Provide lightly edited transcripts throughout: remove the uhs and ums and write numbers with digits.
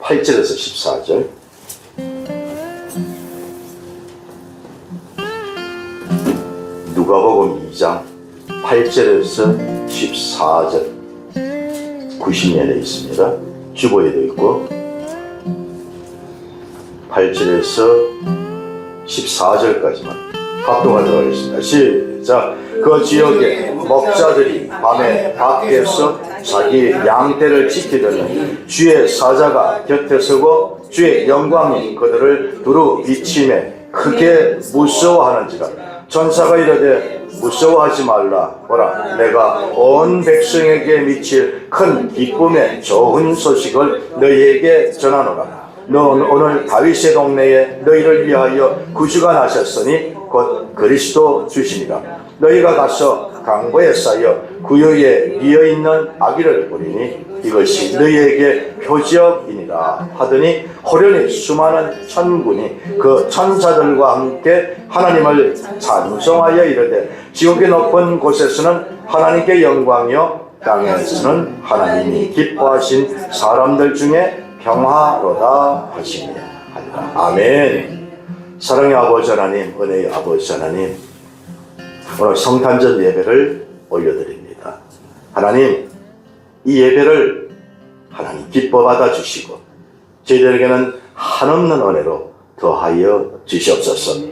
8절에서 14절. 누가복음 2장 8절에서 14절. 90년에 있습니다. 주보에도 있고 8절에서 14절까지만 합동하도록 하겠습니다. 시작. 그 지역에 목자들이 밤에 밖에서 자기 양떼를 지키더니 주의 사자가 곁에 서고 주의 영광이 그들을 두루 비치매 크게 무서워하는지라. 전사가 이르되 무서워하지 말라. 보라, 내가 온 백성에게 미칠 큰 기쁨의 좋은 소식을 너희에게 전하노라. 너는 오늘 다윗의 동네에 너희를 위하여 구주가 나셨으니 곧 그리스도 주시니라. 너희가 가서 강보에 쌓여 구유에 미어있는 아기를 보리니 이것이 너희에게 표적이니라 하더니 호련히 수많은 천군이 그 천사들과 함께 하나님을 찬송하여 이르되 지옥의 높은 곳에서는 하나님께 영광이요 땅에서는 하나님이 기뻐하신 사람들 중에 평화로다 하시니 하리라. 아멘. 사랑의 아버지 하나님, 은혜의 아버지 하나님, 오늘 성탄절 예배를 올려드립니다. 하나님, 이 예배를 하나님 기뻐 받아주시고 저희들에게는 한없는 은혜로 더하여 주시옵소서.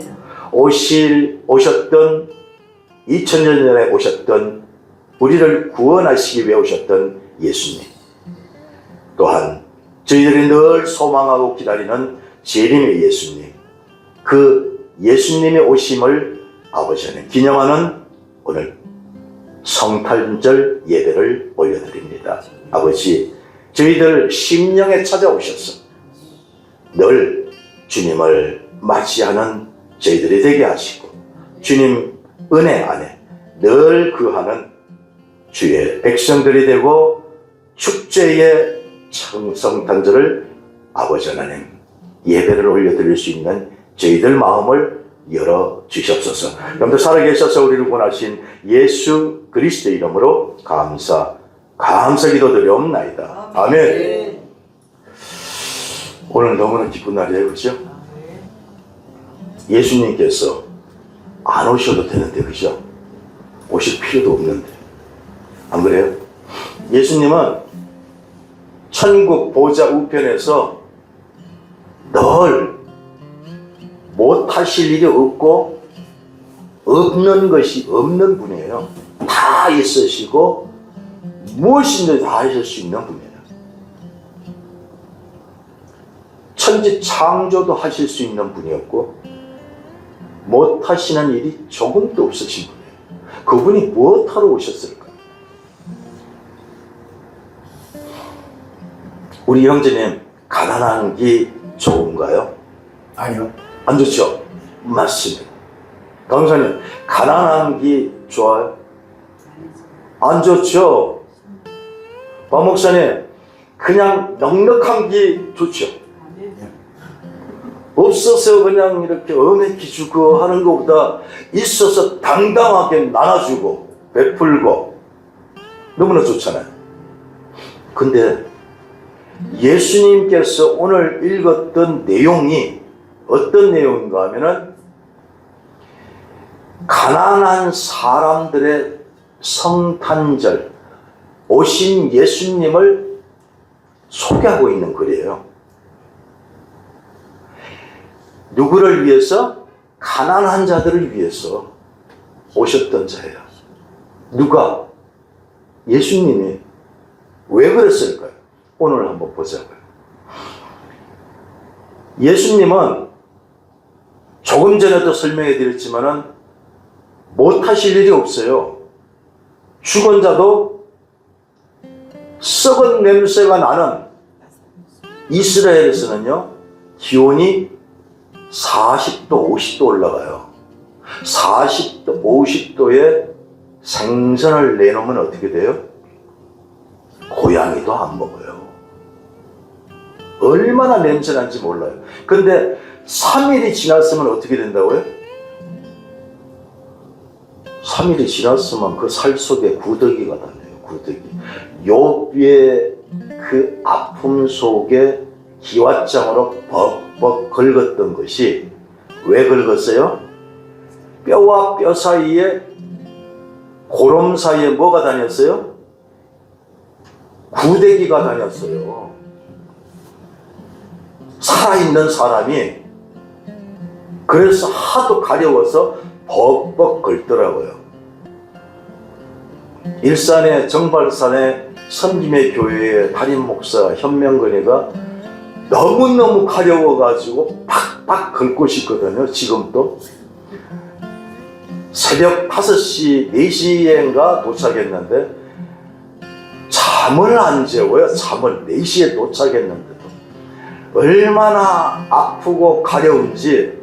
오셨던 2000년 전에 오셨던 우리를 구원하시기 위해 오셨던 예수님, 또한 저희들이 늘 소망하고 기다리는 재림의 예수님, 그 예수님의 오심을 아버지 안에 기념하는 오늘 성탄절 예배를 올려드립니다. 아버지, 저희들 심령에 찾아오셔서 늘 주님을 맞이하는 저희들이 되게 하시고 주님 은혜 안에 늘 거하는 주의 백성들이 되고 축제의 성탄절을 아버지 하나님 예배를 올려드릴 수 있는 저희들 마음을 열어 주시옵소서. 여러분들 살아계셔서 우리를 구원하신 예수 그리스도 이름으로 감사 기도드리옵나이다. 아멘. 오늘 너무나 기쁜 날이에요, 그죠? 예수님께서 안 오셔도 되는데, 그죠? 오실 필요도 없는데, 안 그래요? 예수님은 천국 보좌 우편에서 늘 못하실 일이 없고 없는 것이 없는 분이에요. 다 있으시고 무엇이든지 다 하실 수 있는 분이에요. 천지 창조도 하실 수 있는 분이었고 못하시는 일이 조금도 없으신 분이에요. 그분이 무엇하러 오셨을까요? 우리 형제님, 가난한 게 좋은가요? 아니요. 안 좋죠? 맞습니다. 강사님, 가난한 게 좋아요? 안 좋죠? 박 목사님, 그냥 넉넉한 게 좋죠? 없어서 그냥 이렇게 어메키 주고 하는 것보다 있어서 당당하게 나눠주고 베풀고 너무나 좋잖아요. 근데 예수님께서 오늘 읽었던 내용이 어떤 내용인가 하면은 가난한 사람들의 성탄절 오신 예수님을 소개하고 있는 글이에요. 누구를 위해서? 가난한 자들을 위해서 오셨던 자예요. 누가? 예수님이. 왜 그랬을까요? 오늘 한번 보자고요. 예수님은 조금 전에도 설명해 드렸지만은 못하실 일이 없어요. 죽은 자도 썩은 냄새가 나는 이스라엘에서는요, 기온이 40도, 50도 올라가요. 40도, 50도에 생선을 내놓으면 어떻게 돼요? 고양이도 안 먹어요. 얼마나 냄새 난지 몰라요. 근데 3일이 지났으면 어떻게 된다고요? 3일이 지났으면 그 살 속에 구더기가 다녀요. 구더기. 욥의 그 아픔 속에 기왓장으로 벅벅 긁었던 것이 왜 긁었어요? 뼈와 뼈 사이에 고름 사이에 뭐가 다녔어요? 구데기가 다녔어요. 살아있는 사람이 그래서 하도 가려워서 벅벅 긁더라고요. 일산의 정발산의 선김의 교회의 담임 목사 현명근이가 너무너무 가려워가지고 팍팍 긁고 싶거든요. 지금도 새벽 5시, 4시인가 도착했는데 잠을 안 재워요. 잠을 4시에 도착했는데도 얼마나 아프고 가려운지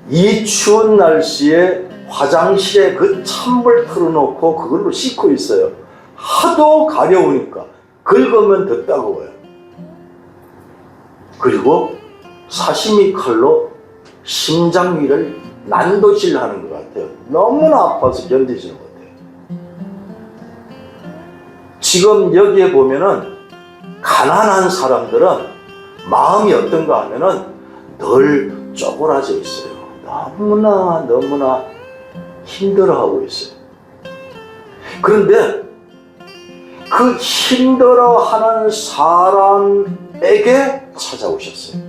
이 추운 날씨에 화장실에 그 찬물 틀어놓고 그걸로 씻고 있어요. 하도 가려우니까 긁으면 더 따가워요. 그리고 사시미 칼로 심장 위를 난도질하는 것 같아요. 너무나 아파서 견디지는 못해요. 지금 여기에 보면은 가난한 사람들은 마음이 어떤가 하면은 늘 쪼그라져 있어요. 너무나 힘들어하고 있어요. 그런데 그 힘들어하는 사람에게 찾아오셨어요.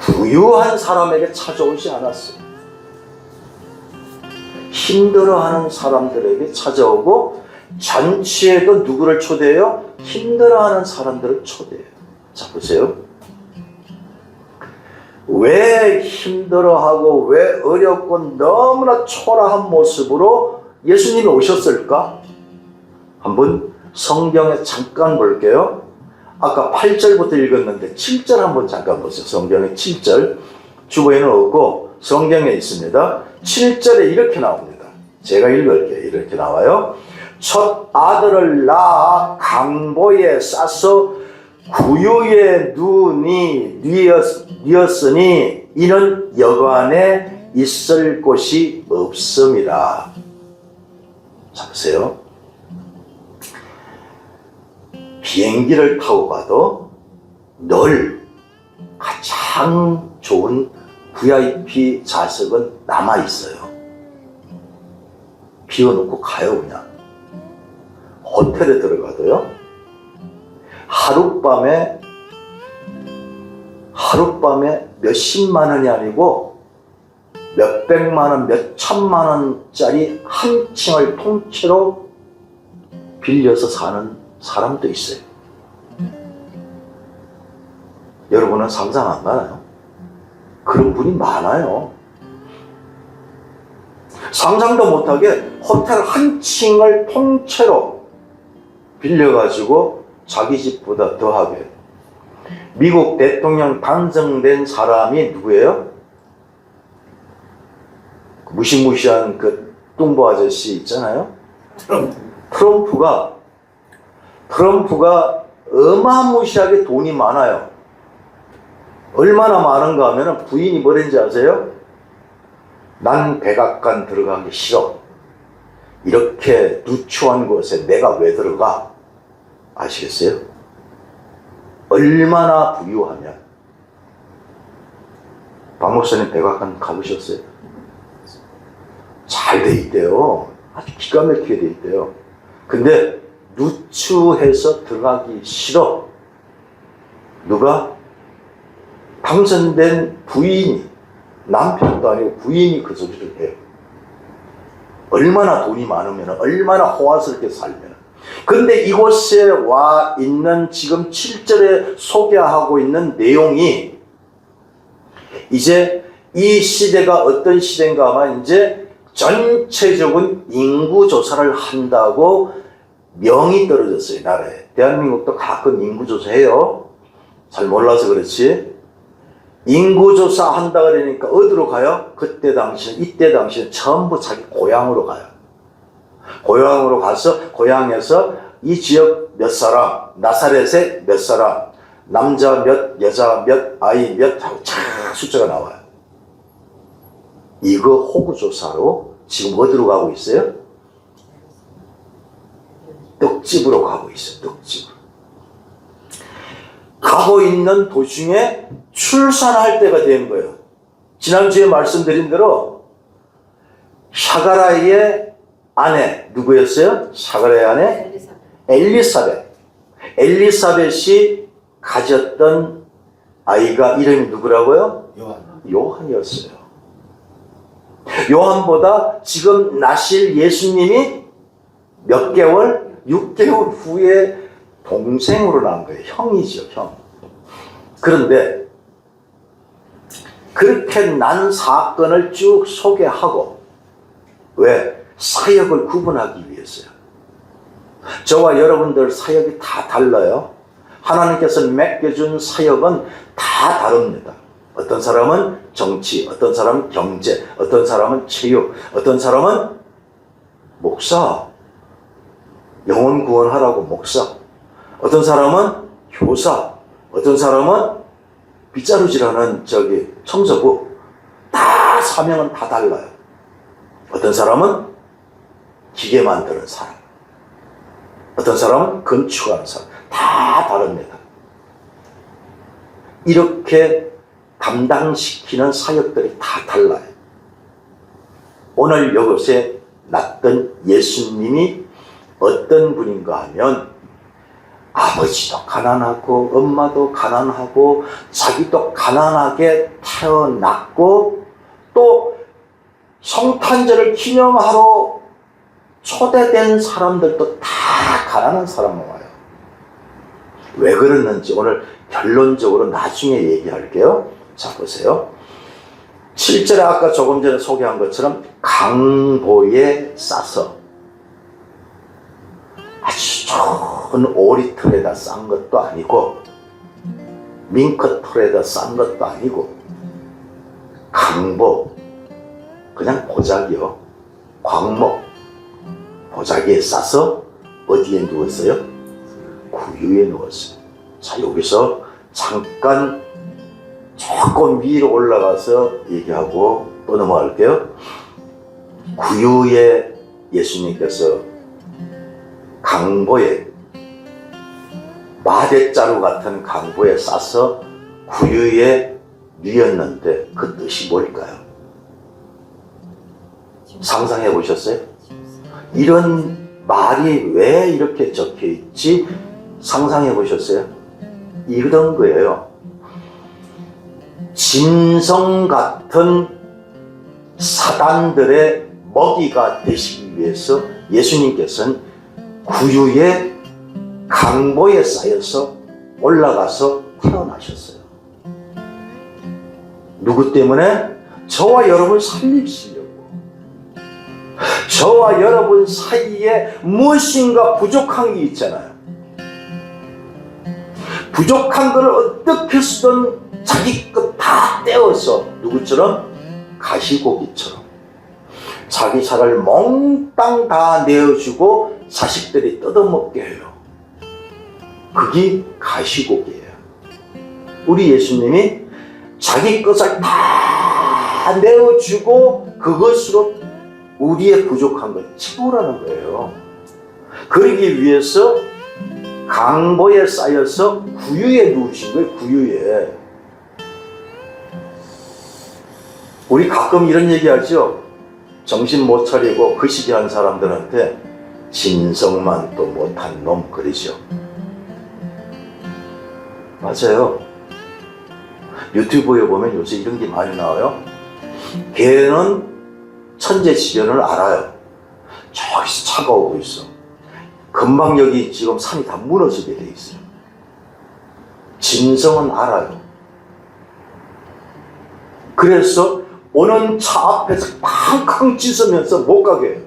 부유한 사람에게 찾아오지 않았어요. 힘들어하는 사람들에게 찾아오고 잔치에도 누구를 초대해요? 힘들어하는 사람들을 초대해요. 자, 보세요. 왜 힘들어하고 왜 어렵고 너무나 초라한 모습으로 예수님이 오셨을까? 한번 성경에 잠깐 볼게요. 아까 8절부터 읽었는데 7절 한번 잠깐 보세요. 성경의 7절. 주보에는 없고 성경에 있습니다. 7절에 이렇게 나옵니다. 제가 읽을게요. 이렇게 나와요. 첫 아들을 낳아 강보에 싸서 구유의 눈이 뉘었으니 이는 여관에 있을 곳이 없음이라. 자, 보세요. 비행기를 타고 가도 늘 가장 좋은 VIP 좌석은 남아있어요. 비워놓고 가요. 그냥 호텔에 들어가도요, 하룻밤에 몇십만 원이 아니고 몇백만 원, 몇천만 원짜리 한 층을 통째로 빌려서 사는 사람도 있어요. 여러분은 상상 안 가나요? 그런 분이 많아요. 상상도 못하게 호텔 한 층을 통째로 빌려가지고 자기 집보다 더하게. 미국 대통령 당선된 사람이 누구예요? 무시무시한 그 뚱보 아저씨 있잖아요. 트럼프가 어마무시하게 돈이 많아요. 얼마나 많은가 하면 부인이 뭐랬는지 아세요? 난 백악관 들어가기 싫어. 이렇게 누추한 곳에 내가 왜 들어가? 아시겠어요? 얼마나 부유하면. 박 목사님 백악관 가보셨어요? 잘 돼 있대요. 아주 기가 막히게 돼 있대요. 근데 누추해서 들어가기 싫어. 누가? 당선된 부인이, 남편도 아니고 부인이 그 소리를 해요. 얼마나 돈이 많으면, 얼마나 호화스럽게 살면. 근데 이곳에 와 있는 지금 7절에 소개하고 있는 내용이 이제 이 시대가 어떤 시대인가 하면 이제 전체적인 인구조사를 한다고 명이 떨어졌어요. 나라에. 대한민국도 가끔 인구조사해요. 잘 몰라서 그렇지. 인구조사 한다 그러니까 어디로 가요? 이때 당시는 전부 자기 고향으로 가요. 고향으로 가서 고향에서 이 지역 몇 사람, 나사렛에 몇 사람, 남자 몇, 여자 몇, 아이 몇 하고 쫙 숫자가 나와요. 이거 호구조사로 지금 어디로 가고 있어요? 떡집으로 가고 있어요. 떡집으로. 가고 있는 도중에 출산할 때가 된 거예요. 지난주에 말씀드린 대로 샤가라의 아내 누구였어요? 샤가라의 아내 엘리사벳. 엘리사벳이 가졌던 아이가 이름이 누구라고요? 요한이었어요. 요한보다 지금 나실 예수님이 몇 개월? 6개월 후에 동생으로 난 거예요. 형이죠, 형. 그런데 그렇게 난 사건을 쭉 소개하고, 왜? 사역을 구분하기 위해서요. 저와 여러분들 사역이 다 달라요. 하나님께서 맡겨준 사역은 다 다릅니다. 어떤 사람은 정치, 어떤 사람은 경제, 어떤 사람은 체육, 어떤 사람은 목사, 영혼 구원하라고 목사, 어떤 사람은 교사, 어떤 사람은 빗자루질하는 청소부. 다 사명은 다 달라요. 어떤 사람은 기계 만드는 사람, 어떤 사람은 건축하는 사람, 다 다릅니다. 이렇게 담당시키는 사역들이 다 달라요. 오늘 이곳에 났던 예수님이 어떤 분인가 하면, 아버지도 가난하고 엄마도 가난하고 자기도 가난하게 태어났고, 또 성탄절을 기념하러 초대된 사람들도 다 가난한 사람만 와요. 왜 그랬는지 오늘 결론적으로 나중에 얘기할게요. 자, 보세요. 7절에 아까 조금 전에 소개한 것처럼 강보에 싸서, 아주 좋은 오리털에다 싼 것도 아니고 밍크털에다 싼 것도 아니고 강보, 그냥 보자기요. 광목 보자기에 싸서 어디에 누웠어요? 구유에 누웠어요. 자, 여기서 잠깐 조금 위로 올라가서 얘기하고 또 넘어갈게요. 구유에 예수님께서 강보에, 마대자루 같은 강보에 싸서 구유에 뉘었는데 그 뜻이 뭘까요? 상상해 보셨어요? 이런 말이 왜 이렇게 적혀 있지? 상상해 보셨어요? 이런 거예요. 짐승 같은 사단들의 먹이가 되시기 위해서 예수님께서는 구유에 강보에 쌓여서 올라가서 태어나셨어요. 누구 때문에? 저와 여러분 살리시려고. 저와 여러분 사이에 무엇인가 부족한 게 있잖아요. 부족한 것을 어떻게 쓰든 자기 것 다 떼어서, 누구처럼? 가시고기처럼 자기 살을 몽땅 다 내어주고 자식들이 뜯어먹게 해요. 그게 가시고기예요. 우리 예수님이 자기 것을 다 내어주고 그것으로 우리의 부족한 걸 채우라는 거예요. 그러기 위해서 강보에 쌓여서 구유에 누우신 거예요. 구유에. 우리 가끔 이런 얘기하죠. 정신 못 차리고 거시기한 사람들한테 진성만 또 못한 놈, 그러죠. 맞아요. 유튜브에 보면 요새 이런 게 많이 나와요. 걔는 천재지변을 알아요. 저기서 차가 오고 있어. 금방 여기 지금 산이 다 무너지게 돼 있어요. 진성은 알아요. 그래서 오는 차 앞에서 쾅쾅 짖으면서 못 가게 해요.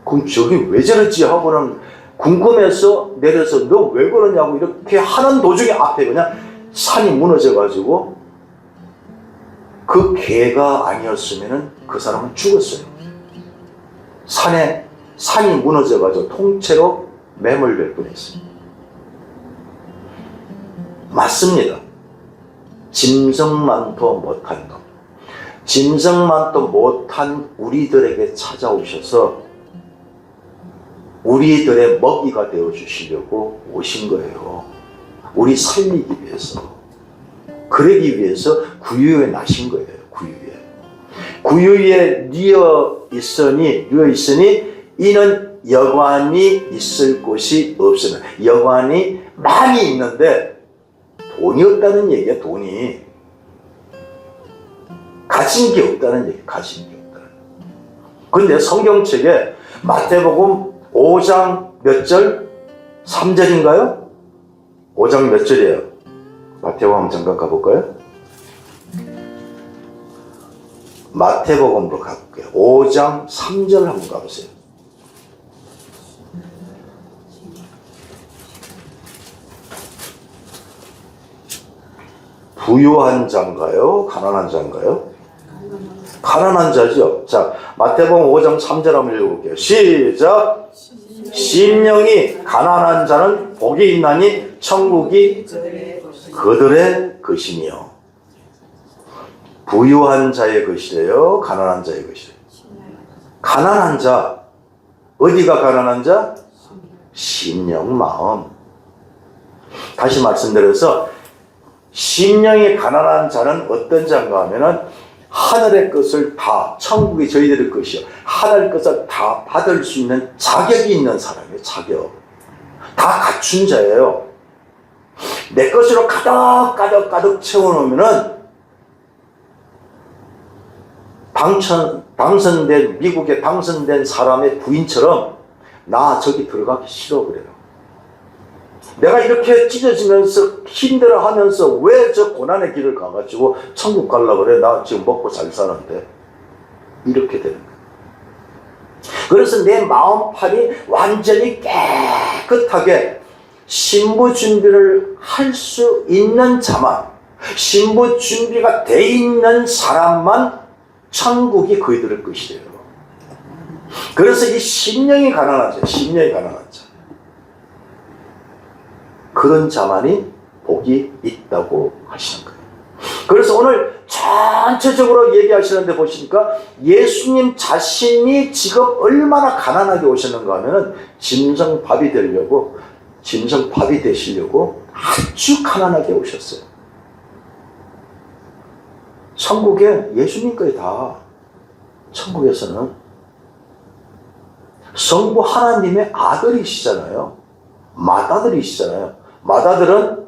그럼 저기 왜 저러지 하고는 궁금해서 내려서 너 왜 그러냐고 이렇게 하는 도중에 앞에 그냥 산이 무너져가지고, 그 개가 아니었으면 그 사람은 죽었어요. 산이 무너져가지고 통째로 매몰될 뻔했어요. 맞습니다. 짐승만도 못한 것, 짐승만도 못한 우리들에게 찾아오셔서 우리들의 먹이가 되어 주시려고 오신 거예요. 우리 살리기 위해서. 그러기 위해서 구유에 나신 거예요. 구유에 누워 있으니 이는 여관이 있을 곳이 없으면, 여관이 많이 있는데 돈이 없다는 얘기야. 돈이 가진 게 없다는 얘기. 근데 성경책에 마태복음 5장 몇 절? 3절인가요? 5장 몇 절이에요? 마태복음 한번 잠깐 가볼까요? 마태복음으로 가볼게요. 5장 3절 한번 가보세요. 부유한 자인가요? 가난한 자인가요? 가난한 자죠. 자, 마태복음 5장 3절 한번 읽어볼게요. 시작! 심령이 가난한 자는 복이 있나니 천국이 그들의 것이며. 부유한 자의 것이래요? 가난한 자의 것이래요? 가난한 자. 어디가 가난한 자? 심령, 마음. 다시 말씀드려서 심령이 가난한 자는 어떤 자인가 하면은 하늘의 것을 다, 천국이 저희들의 것이요, 하늘의 것을 다 받을 수 있는 자격이 있는 사람이에요. 자격. 다 갖춘 자예요. 내 것으로 가득 채워놓으면은 당선된, 미국에 당선된 사람의 부인처럼 나 저기 들어가기 싫어 그래요. 내가 이렇게 찢어지면서 힘들어하면서 왜 저 고난의 길을 가가지고 천국 가려고 그래? 나 지금 먹고 잘 사는데. 이렇게 되는 거예요. 그래서 내 마음판이 완전히 깨끗하게 신부 준비를 할 수 있는 자만, 신부 준비가 돼 있는 사람만 천국이 그들의 것이래요. 그래서 이 심령이 가난한 자, 심령이 가난한 자, 그런 자만이 복이 있다고 하시는 거예요. 그래서 오늘 전체적으로 얘기하시는데 보시니까 예수님 자신이 지금 얼마나 가난하게 오셨는가 하면은 짐승밥이 되시려고 아주 가난하게 오셨어요. 천국에 예수님 거에 다, 천국에서는 성부 하나님의 아들이시잖아요. 맏아들이시잖아요. 맏아들은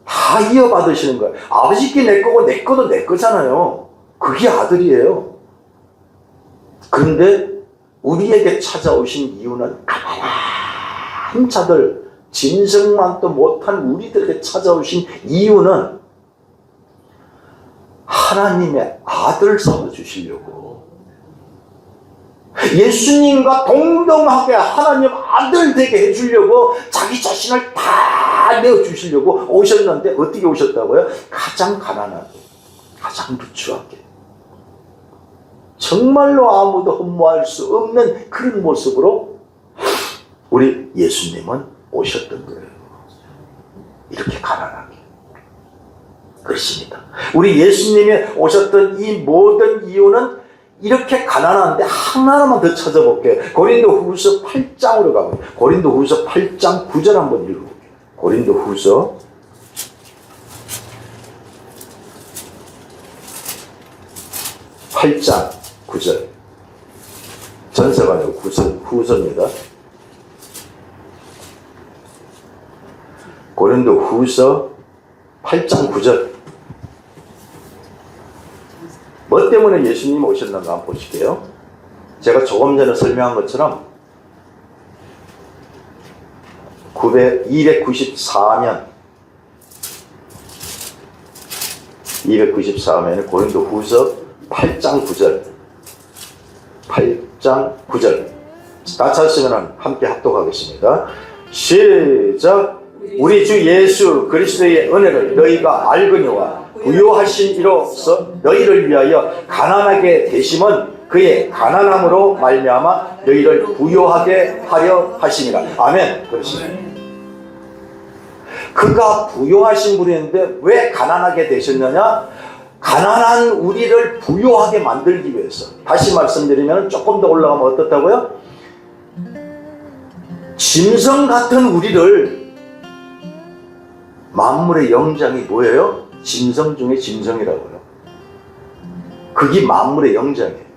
다 이어받으시는 거예요. 아버지께 내 거고 내 거도 내 거잖아요. 그게 아들이에요. 그런데 우리에게 찾아오신 이유는 가난한 자들, 짐승만도 못한 우리들에게 찾아오신 이유는 하나님의 아들 삼아주시려고, 예수님과 동등하게 하나님 아들 되게 해주려고 자기 자신을 다 내어주시려고 오셨는데 어떻게 오셨다고요? 가장 가난하게, 가장 부추하게, 정말로 아무도 흠모할 수 없는 그런 모습으로 우리 예수님은 오셨던 거예요. 이렇게 가난하게. 그렇습니다. 우리 예수님이 오셨던 이 모든 이유는 이렇게 가난한데 하나만 더 찾아볼게요. 고린도후서 8장으로 가볼게요. 고린도후서 8장 9절 한번 읽어볼게요. 고린도후서 8장 9절. 전서가 아니고 후서입니다. 고린도후서 8장 9절. 뭐 때문에 예수님이 오셨는가 한번 보실게요. 제가 조금 전에 설명한 것처럼 294년 고린도후서 8장 9절. 8장 9절. 다 찾으시면 함께 합독하겠습니다. 시작. 우리 주 예수 그리스도의 은혜를 너희가 알거니와 부요하신 이로써 너희를 위하여 가난하게 되심은 그의 가난함으로 말미암아 너희를 부요하게 하려 하심이라. 아멘. 그렇습니다. 그가 부요하신 분이었는데 왜 가난하게 되셨느냐? 가난한 우리를 부요하게 만들기 위해서. 다시 말씀드리면 조금 더 올라가면 어떻다고요? 짐승 같은 우리를 만물의 영장이 뭐예요? 짐승 중에 짐승이라고요. 그게 만물의 영장이에요.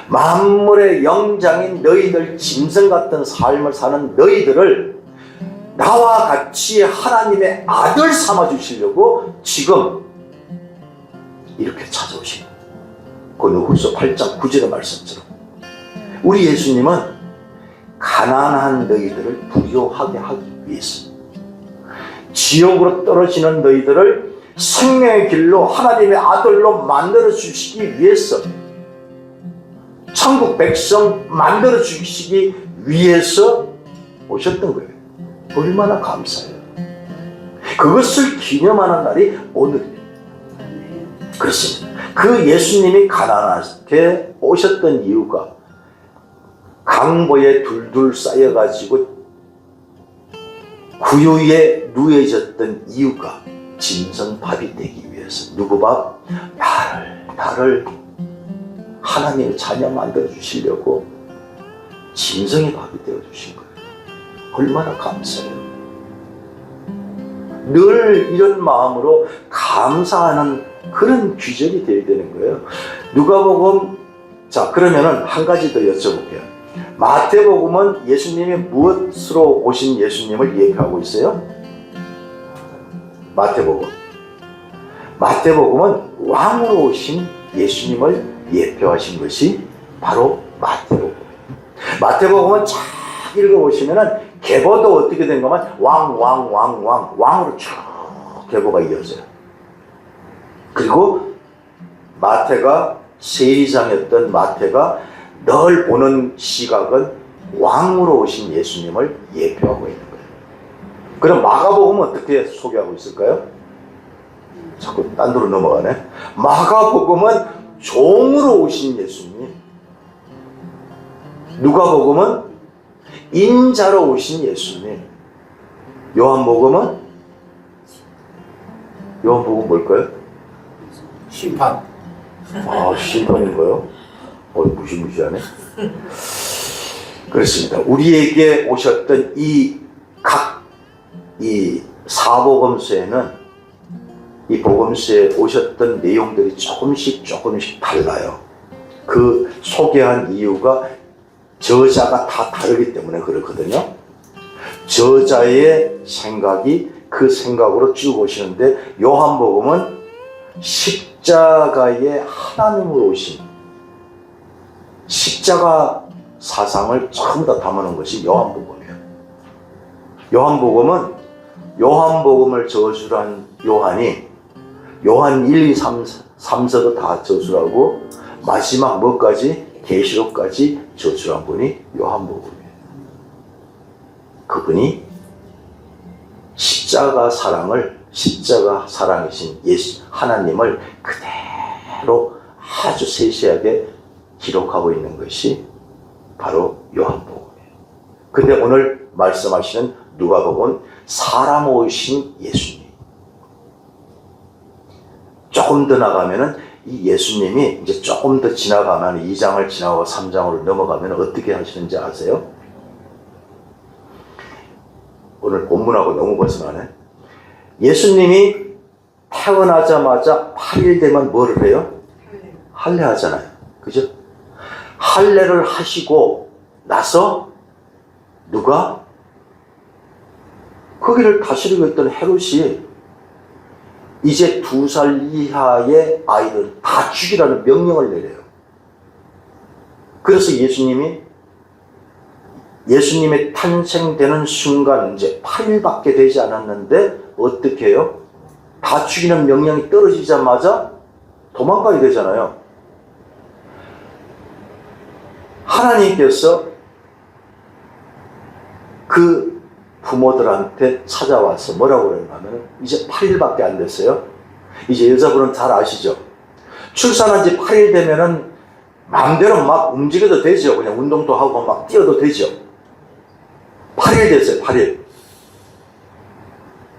만물의 영장인 너희들, 짐승 같은 삶을 사는 너희들을 나와 같이 하나님의 아들 삼아주시려고 지금 이렇게 찾아오신 거예요. 그 누가복음 8장 9절의 말씀처럼 우리 예수님은 가난한 너희들을 부유하게 하기 위해서, 지옥으로 떨어지는 너희들을 생명의 길로 하나님의 아들로 만들어 주시기 위해서, 천국 백성 만들어 주시기 위해서 오셨던 거예요. 얼마나 감사해요. 그것을 기념하는 날이 오늘이에요. 그렇습니다. 그 예수님이 가난하게 오셨던 이유가 강보에 둘둘 쌓여가지고 구유에 누워졌던 이유가 짐승밥이 되기 위해서, 누구 밥? 나를 하나님의 자녀 만들어 주시려고 짐승의 밥이 되어 주신 거예요. 얼마나 감사해요. 늘 이런 마음으로 감사하는 그런 규절이 되어야 되는 거예요. 누가복음, 자 그러면은 한 가지 더 여쭤볼게요. 마태복음은 예수님이 무엇으로 오신 예수님을 예표하고 있어요? 마태복음은 왕으로 오신 예수님을 예표하신 것이 바로 마태복음이에요. 마태복음은 쫙 읽어보시면은 계보도 어떻게 된 거면 왕으로 쭉 계보가 이어져요. 그리고 마태가 세리장이었던 마태가 늘 보는 시각은 왕으로 오신 예수님을 예표하고 있는 거예요. 그럼 마가복음은 어떻게 소개하고 있을까요? 자꾸 딴 데로 넘어가네. 마가복음은 종으로 오신 예수님, 누가복음은 인자로 오신 예수님, 요한복음은 뭘까요? 심판. 심판인 거요? 무시무시하네. 그렇습니다. 우리에게 오셨던 이 사복음서에는, 이 복음서에 오셨던 내용들이 조금씩 달라요. 그 소개한 이유가 저자가 다 다르기 때문에 그렇거든요. 저자의 생각이 그 생각으로 쭉 오시는데, 요한복음은 십자가의 하나님으로 오신 십자가 사상을 전부 다 담아놓은 것이 요한복음이에요. 요한복음을 저술한 요한이 요한 1, 2, 3서도 다 저술하고 마지막 뭐까지? 계시록까지 저술한 분이 요한복음이에요. 그분이 십자가 사랑이신 예수 하나님을 그대로 아주 세세하게 기록하고 있는 것이 바로 요한복음이에요. 근데 오늘 말씀하시는 누가복음은 사람 오신 예수님. 조금 더 나가면은 이 예수님이 이제 조금 더 지나가면 2장을 지나고 3장으로 넘어가면 어떻게 하시는지 아세요? 오늘 본문하고 너무 벗어나네. 예수님이 태어나자마자 8일 되면 뭐를 해요? 할례 하잖아요. 그죠? 할례를 하시고 나서 누가? 거기를 다스리고 있던 헤롯이 이제 2살 이하의 아이들 다 죽이라는 명령을 내려요. 그래서 예수님의 탄생되는 순간 이제 8일밖에 되지 않았는데 어떻게 해요? 다 죽이는 명령이 떨어지자마자 도망가야 되잖아요. 하나님께서 그 부모들한테 찾아와서 뭐라고 그러냐면 이제 8일밖에 안 됐어요. 이제 여자분은 잘 아시죠? 출산한 지 8일 되면은 마음대로 막 움직여도 되죠. 그냥 운동도 하고 막 뛰어도 되죠. 8일 됐어요. 8일.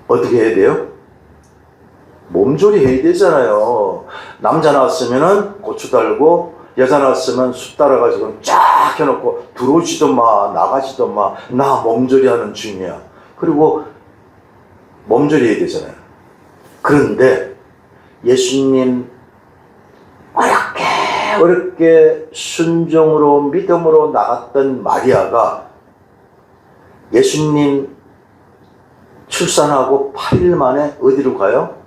어떻게 해야 돼요? 몸조리 해야 되잖아요. 남자 낳았으면은 고추 달고, 여자 낳았으면 숯 달아가지고 쫙 해놓고 들어오지도 마, 나가지도 마, 나 몸조리 하는 중이야. 그리고 몸조리해야 되잖아요. 그런데 예수님 어렵게 순종으로 믿음으로 나갔던 마리아가 예수님 출산하고 8일 만에 어디로 가요?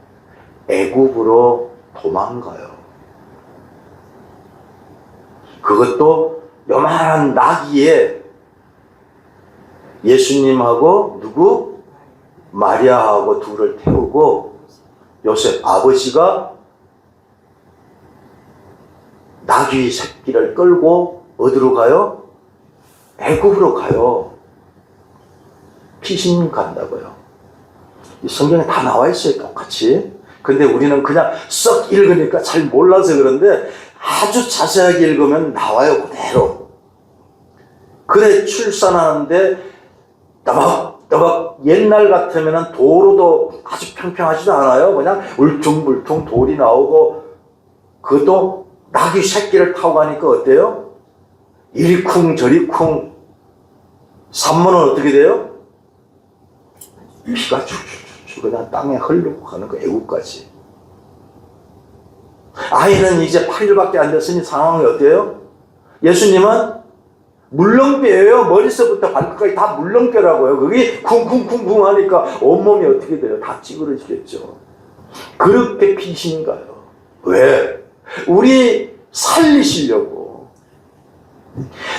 애굽으로 도망가요. 그것도 요만한 나귀에 예수님하고 누구? 마리아하고 둘을 태우고 요셉 아버지가 나귀 새끼를 끌고 어디로 가요? 애굽으로 가요. 피신 간다고요. 이 성경에 다 나와 있어요, 똑같이. 근데 우리는 그냥 썩 읽으니까 잘 몰라서 그런데 아주 자세하게 읽으면 나와요, 그대로. 그래 출산하는데 따박따박 옛날 같으면 도로도 아주 평평하지도 않아요. 그냥 울퉁불퉁 돌이 나오고 그것도 나귀 새끼를 타고 가니까 어때요? 이리 쿵 저리 쿵. 산모는 어떻게 돼요? 피가 쭉쭉쭉 그냥 땅에 흐르고 가는 거, 애국까지. 아이는 이제 8일밖에 안 됐으니 상황이 어때요? 예수님은 물렁뼈예요. 머리서부터 발끝까지 다 물렁뼈라고요. 그게 쿵쿵쿵쿵 하니까 온몸이 어떻게 돼요? 다 찌그러지겠죠. 그렇게 피신가요. 왜? 우리 살리시려고.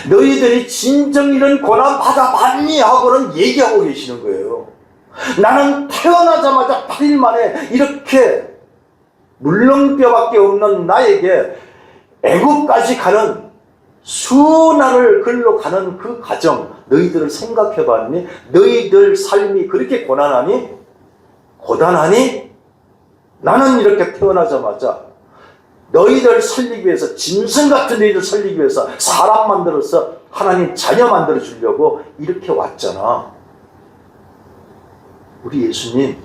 너희들이 진정 이런 고난 받아봤니? 하고는 얘기하고 계시는 거예요. 나는 태어나자마자 8일 만에 이렇게 물렁뼈밖에 없는 나에게 애국까지 가는 수날을 글로 가는 그 과정, 너희들을 생각해봤니? 너희들 삶이 그렇게 고난하니? 고단하니? 나는 이렇게 태어나자마자 너희들 살리기 위해서, 짐승 같은 너희들 살리기 위해서 사람 만들어서 하나님 자녀 만들어 주려고 이렇게 왔잖아. 우리 예수님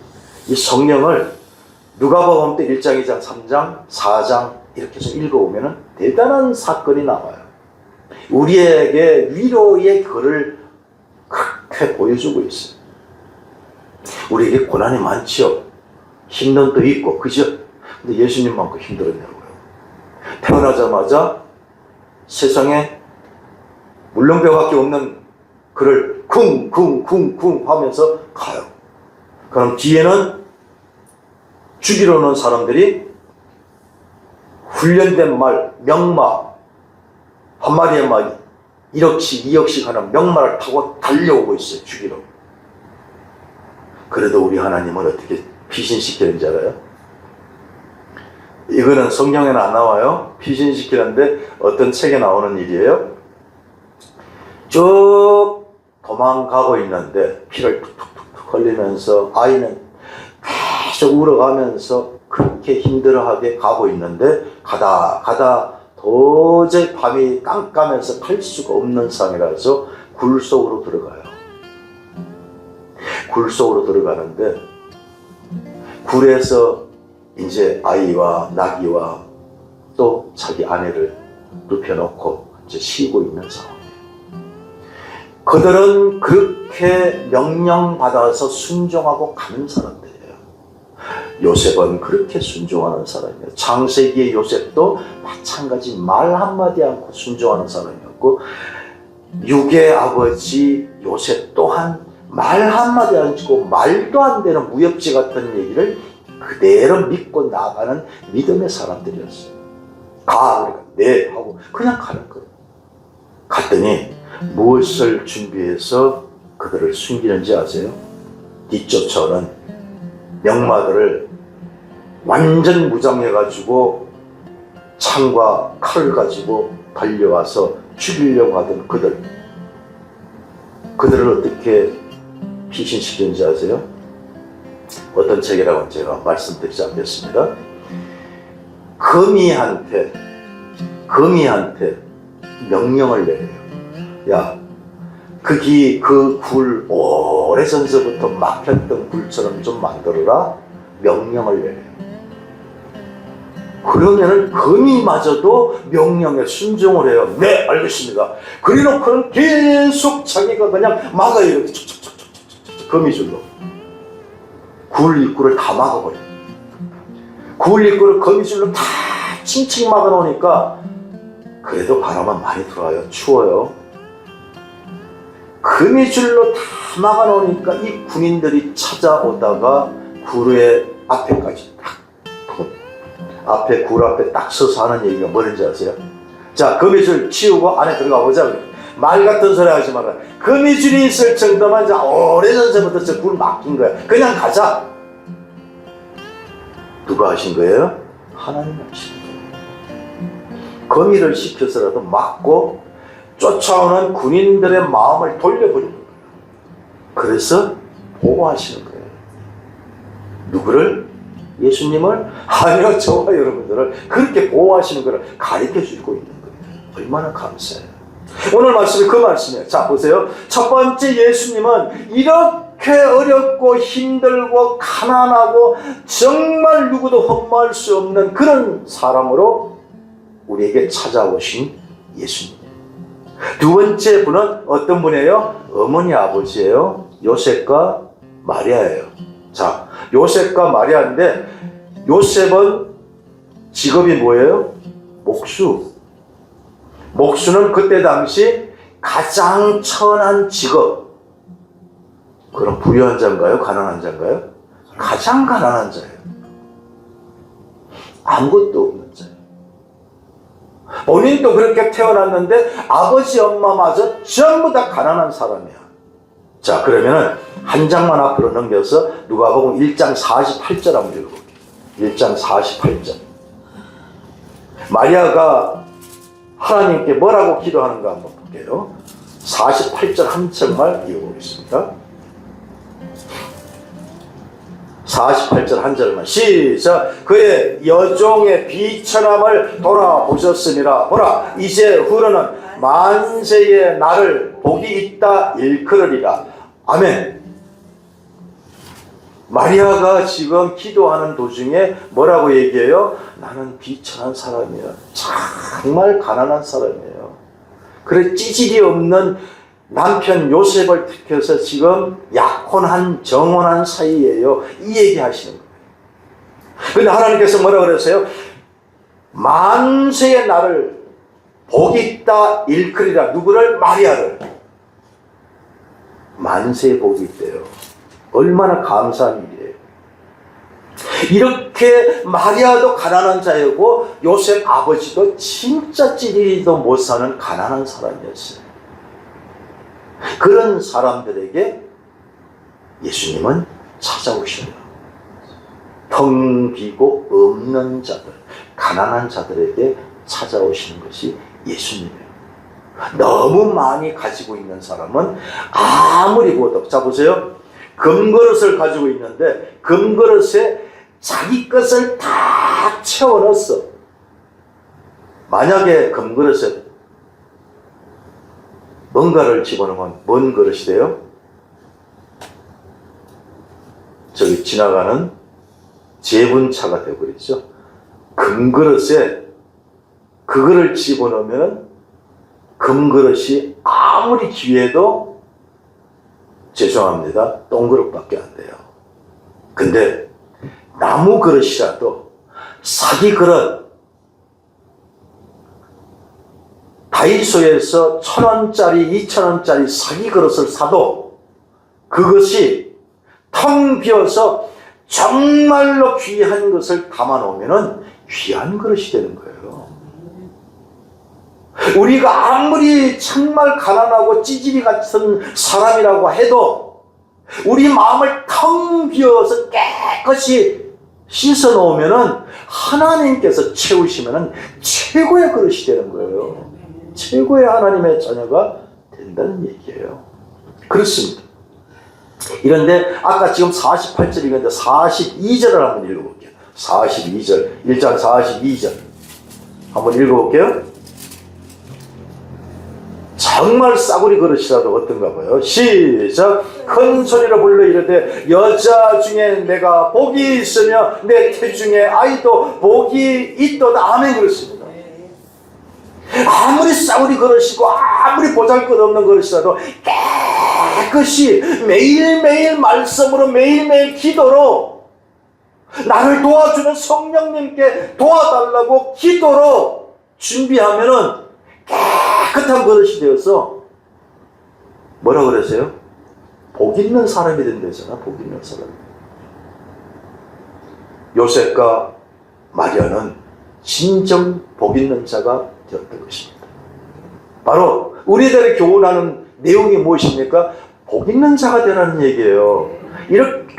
이 성령을 누가복음 때 1장, 2장, 3장, 4장 이렇게 해서 읽어보면 대단한 사건이 나와요. 우리에게 위로의 글을 그렇게 보여주고 있어요. 우리에게 고난이 많지요. 힘든 도 있고, 그죠? 근데 예수님만큼 힘들었냐고요. 태어나자마자 세상에 물렁뼈밖에 없는 그를 쿵쿵쿵쿵 하면서 가요. 그럼 뒤에는 죽이러 오는 사람들이 훈련된 말, 명마, 한 마리의 말이 1억씩 2억씩 하는 명마를 타고 달려오고 있어요. 죽이러. 그래도 우리 하나님은 어떻게 피신시키는지 알아요? 이거는 성경에는 안 나와요. 피신시키는데 어떤 책에 나오는 일이에요. 쭉 도망가고 있는데 피를 툭툭툭 흘리면서 아이는 계속 울어가면서 그렇게 힘들어하게 가고 있는데 가다 도저히 밤이 깜깜해서 갈 수가 없는 상이라서 굴 속으로 들어가요. 굴 속으로 들어가는데 굴에서 이제 아이와 나귀와 또 자기 아내를 눕혀놓고 이제 쉬고 있는 상황이에요. 그들은 그렇게 명령받아서 순종하고 가는 사람들이에요. 요셉은 그렇게 순종하는 사람이에요. 창세기의 요셉도 마찬가지 말 한마디 않고 순종하는 사람이었고, 육의 아버지 요셉 또한 말 한마디 않고 말도 안 되는 무협지 같은 얘기를 그대로 믿고 나가는 믿음의 사람들이었어요. 가, 그러니까 네 하고 그냥 가는 거예요. 갔더니 무엇을 준비해서 그들을 숨기는지 아세요? 뒤쫓아오는 명마들을 완전 무장해가지고 창과 칼을 가지고 달려와서 죽이려고 하던 그들을 어떻게 피신시키는지 아세요? 어떤 책이라고 제가 말씀드리지 않겠습니다. 거미한테 명령을 내려요. 야, 그 굴 오래전서부터 막혔던 굴처럼 좀 만들어라. 명령을 내려요. 그러면은 거미마저도 명령에 순종을 해요. 네, 알겠습니다. 그래놓고는 계속 자기가 그냥 막아요. 이렇게 촉촉촉촉촉 거미줄로. 굴 입구를 다 막아버려요. 굴 입구를 거미줄로 다 칭칭 막아놓으니까 그래도 바람은 많이 들어와요. 추워요. 거미줄로 다 막아놓으니까 이 군인들이 찾아오다가 굴의 앞에까지 앞에 굴 앞에 딱 서서 하는 얘기가 뭐든지 아세요? 자, 거미줄 치우고 안에 들어가 보자. 말 같은 소리 하지 마라. 거미줄이 있을 정도만 이제 오래전부터 저 굴 막힌 거야. 그냥 가자. 누가 하신 거예요? 하나님 하신 거예요. 거미를 시켜서라도 막고 쫓아오는 군인들의 마음을 돌려버리는 거예요. 그래서 보호하시는 거예요. 누구를? 예수님을? 아니요, 저와 여러분들을 그렇게 보호하시는 것을 가르쳐 주고 있는 거예요. 얼마나 감사해요. 오늘 말씀이 그 말씀이에요. 자, 보세요. 첫 번째, 예수님은 이렇게 어렵고 힘들고 가난하고 정말 누구도 흠모할 수 없는 그런 사람으로 우리에게 찾아오신 예수님. 두 번째 분은 어떤 분이에요? 어머니 아버지예요. 요셉과 마리아예요. 자, 요셉과 마리아인데 요셉은 직업이 뭐예요? 목수. 목수는 그때 당시 가장 천한 직업. 그럼 부유한 자인가요? 가난한 자인가요? 가장 가난한 자예요. 아무것도 없는 자예요. 본인도 그렇게 태어났는데 아버지 엄마마저 전부 다 가난한 사람이야. 자, 그러면은 한 장만 앞으로 넘겨서 누가복음 1장 48절 한번 읽어볼게요. 1장 48절. 마리아가 하나님께 뭐라고 기도하는가 한번 볼게요. 48절 한 절만 읽어보겠습니다. 48절 한 절만 시작. 그의 여종의 비천함을 돌아보셨음이라. 보라, 이제 후로는 만세의 날을 복이 있다 일컬으리라. 아멘. 마리아가 지금 기도하는 도중에 뭐라고 얘기해요? 나는 비천한 사람이야. 정말 가난한 사람이에요. 그래, 찌질이 없는 남편 요셉을 택해서 지금 약혼한 정혼한 사이예요. 이 얘기 하시는 거예요. 근데 하나님께서 뭐라고 그랬어요? 만세의 날을 복이 있다 일컬이라. 누구를? 마리아를. 만세의 복이 있대요. 얼마나 감사한 일이에요. 이렇게 마리아도 가난한 자였고 요셉 아버지도 진짜 찌리도 못 사는 가난한 사람이었어요. 그런 사람들에게 예수님은 찾아오셔요. 텅 비고 없는 자들, 가난한 자들에게 찾아오시는 것이 예수님이에요. 너무 많이 가지고 있는 사람은 아무리 보도, 자 보세요. 금그릇을 가지고 있는데 금그릇에 자기 것을 다 채워 넣었어. 만약에 금그릇에 뭔가를 집어넣으면 뭔 그릇이 돼요? 저기 지나가는 제분차가 되어버리죠. 금그릇에 그거를 집어넣으면 금그릇이 아무리 귀해도 죄송합니다, 똥그릇밖에 안 돼요. 근데 나무 그릇이라도 사기 그릇, 다이소에서 1,000원짜리 2,000원짜리 사기 그릇을 사도 그것이 텅 비어서 정말로 귀한 것을 담아 놓으면 귀한 그릇이 되는 거예요. 우리가 아무리 정말 가난하고 찌질이 같은 사람이라고 해도 우리 마음을 텅 비워서 깨끗이 씻어 놓으면 하나님께서 채우시면 최고의 그릇이 되는 거예요. 최고의 하나님의 자녀가 된다는 얘기예요. 그렇습니다. 이런데 아까 지금 48절 읽었는데 42절을 한번 읽어볼게요. 42절, 1장 42절 한번 읽어볼게요. 정말 싸구리 그릇이라도 어떤가 봐요. 시작. 큰 소리로 불러 이르되 여자 중에 내가 복이 있으며 내 태중에 아이도 복이 있도다. 아멘. 그렇습니다. 아무리 싸구리 그릇이고 아무리 보잘것없는 그릇이라도 깨끗이 매일매일 말씀으로 매일매일 기도로 나를 도와주는 성령님께 도와달라고 기도로 준비하면은 깨끗한 버릇이 되어서 뭐라 그러세요? 복 있는 사람이 된다잖아. 복 있는 사람. 요셉과 마리아는 진정 복 있는 자가 되었던 것입니다. 바로 우리들의 교훈하는 내용이 무엇입니까? 복 있는 자가 되라는 얘기예요. 이렇게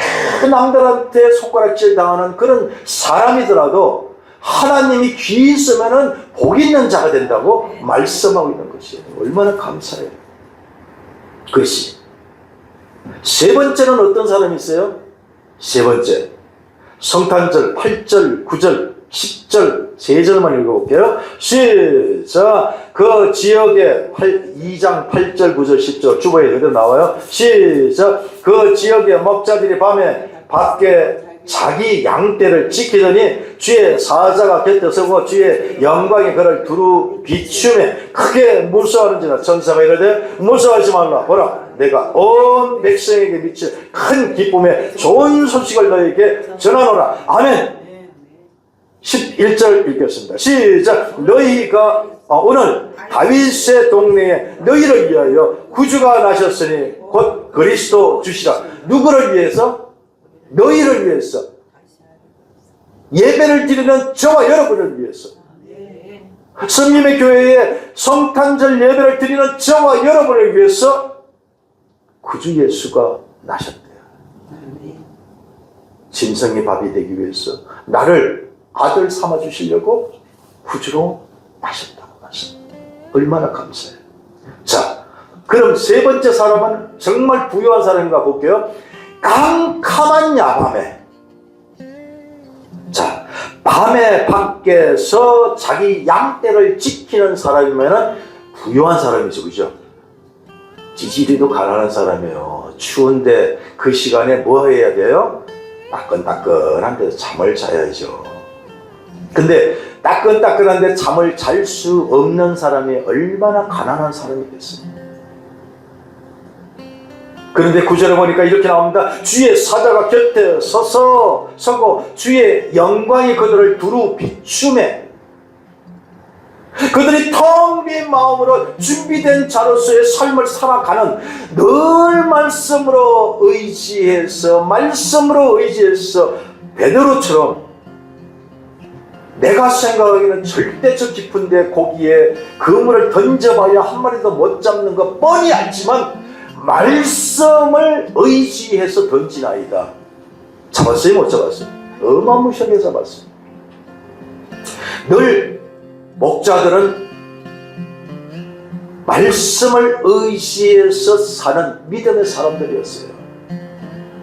남들한테 손가락질 당하는 그런 사람이더라도 하나님이 귀 있으면은 복 있는 자가 된다고 말씀하고 있는 것이에요. 얼마나 감사해요. 그것이. 세 번째는 어떤 사람이 있어요? 세 번째. 성탄절 8절, 9절, 10절, 3절만 읽어볼게요. 시작. 그 지역에 2장 8절, 9절, 10절 주보에 그대로 나와요. 시작. 그 지역의 목자들이 밤에 밖에 자기 양떼를 지키더니 주의 사자가 곁에 서고 주의 영광이 그를 두루 비추매 크게 무서워하는지라. 천사가 이르되 무서워하지 말라. 보라, 내가 온 백성에게 미칠 큰 기쁨의 좋은 소식을 너희에게 전하노라. 아멘. 11절 읽겠습니다. 시작. 너희가 오늘 다윗의 동네에 너희를 위하여 구주가 나셨으니 곧 그리스도 주시라. 누구를 위해서? 너희를 위해서. 예배를 드리는 저와 여러분을 위해서. 성님의 교회에 성탄절 예배를 드리는 저와 여러분을 위해서 구주 예수가 나셨대요. 짐승의 밥이 되기 위해서 나를 아들 삼아 주시려고 구주로 나셨다고 하셨습니다. 얼마나 감사해요. 자, 그럼 세 번째 사람은 정말 부유한 사람인가 볼게요. 깜깜한 야밤에, 자, 밤에 밖에서 자기 양떼를 지키는 사람이면은 부유한 사람이죠, 그죠? 지지리도 가난한 사람이에요. 추운데 그 시간에 뭐 해야 돼요? 따끈따끈한 데서 잠을 자야죠. 근데 따끈따끈한데 잠을 잘 수 없는 사람이 얼마나 가난한 사람이겠어요. 그런데 구절에 보니까 이렇게 나옵니다. 주의 사자가 곁에 서고 주의 영광이 그들을 두루 비추매 그들이 텅 빈 마음으로 준비된 자로서의 삶을 살아가는, 늘 말씀으로 의지해서 베드로처럼 내가 생각하기에는 절대적 깊은데 거기에 그물을 던져봐야 한 마리도 못 잡는 거 뻔히 알지만 말씀을 의지해서 던지나이다. 잡았어요? 못 잡았어요? 어마무시하게 잡았어요. 늘 목자들은 말씀을 의지해서 사는 믿음의 사람들이었어요.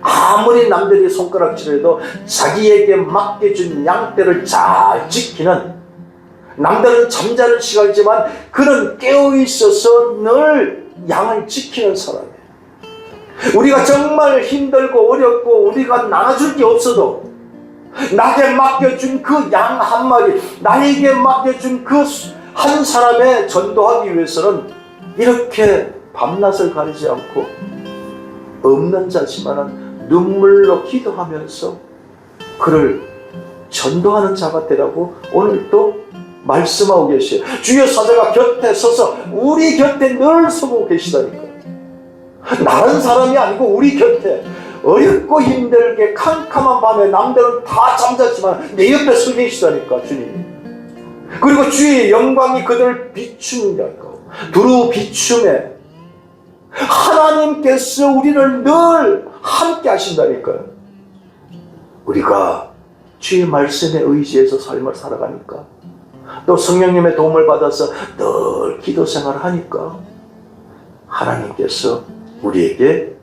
아무리 남들이 손가락질해도 자기에게 맡겨준 양떼를 잘 지키는, 남들은 잠자는 시간이지만 그는 깨어있어서 늘 양을 지키는 사람이에요. 우리가 정말 힘들고 어렵고 우리가 나눠줄 게 없어도 나에게 맡겨준 그 양 한 마리, 나에게 맡겨준 그 한 사람에 전도하기 위해서는 이렇게 밤낮을 가리지 않고 없는 자지만은 눈물로 기도하면서 그를 전도하는 자가 되라고 오늘 또 말씀하고 계세요. 주의 사자가 곁에 서서 우리 곁에 늘 서고 계시다니까요. 다른 사람이 아니고 우리 곁에 어렵고 힘들게 캄캄한 밤에 남들은 다 잠잤지만 내 옆에 서 계시다니까 주님이. 그리고 주의 영광이 그들을 비춘다니까. 두루 비춤에 하나님께서 우리를 늘 함께 하신다니까요. 우리가 주의 말씀에 의지해서 삶을 살아가니까, 또 성령님의 도움을 받아서 늘 기도 생활을 하니까 하나님께서 우리에게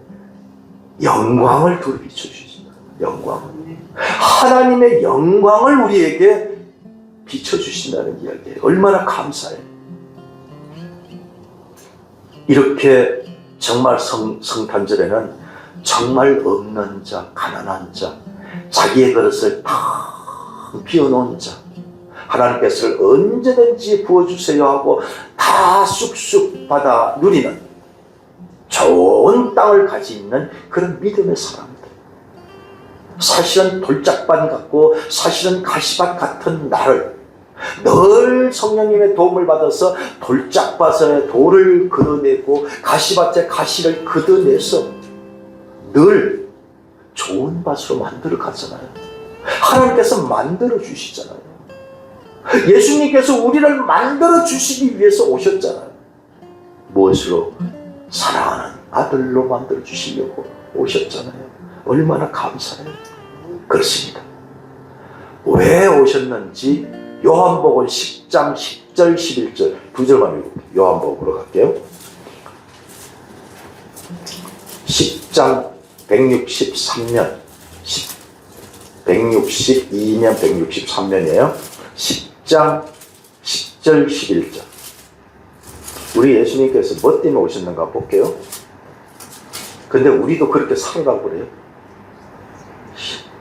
영광을 두루 비춰주신다. 영광을. 하나님의 영광을 우리에게 비춰주신다는 이야기예요. 얼마나 감사해요. 이렇게 정말 성탄절에는 정말 없는 자, 가난한 자, 자기의 그릇을 다 비워놓은 자, 하나님께서 언제든지 부어주세요 하고 다 쑥쑥 받아 누리는 좋은 온 땅을 가지는 그런 믿음의 사람들. 사실은 돌짝반 같고 사실은 가시밭 같은 나를 늘 성령님의 도움을 받아서 돌짝밭에 돌을 걷어내고 가시밭에 가시를 걷어내서 늘 좋은 밭으로 만들어 갔잖아요. 하나님께서 만들어 주시잖아요. 예수님께서 우리를 만들어 주시기 위해서 오셨잖아요. 무엇으로? 사랑하는 아들로 만들어 주시려고 오셨잖아요. 얼마나 감사해요. 그렇습니다. 왜 오셨는지 요한복음 10장 10절 11절 두 절만 읽을게요. 요한복음으로 갈게요. 10장 163년 162년 163년이에요. 10장 10절 11절. 우리 예수님께서 뭐 때문에 오셨는가 볼게요. 근데 우리도 그렇게 살으라고 그래요.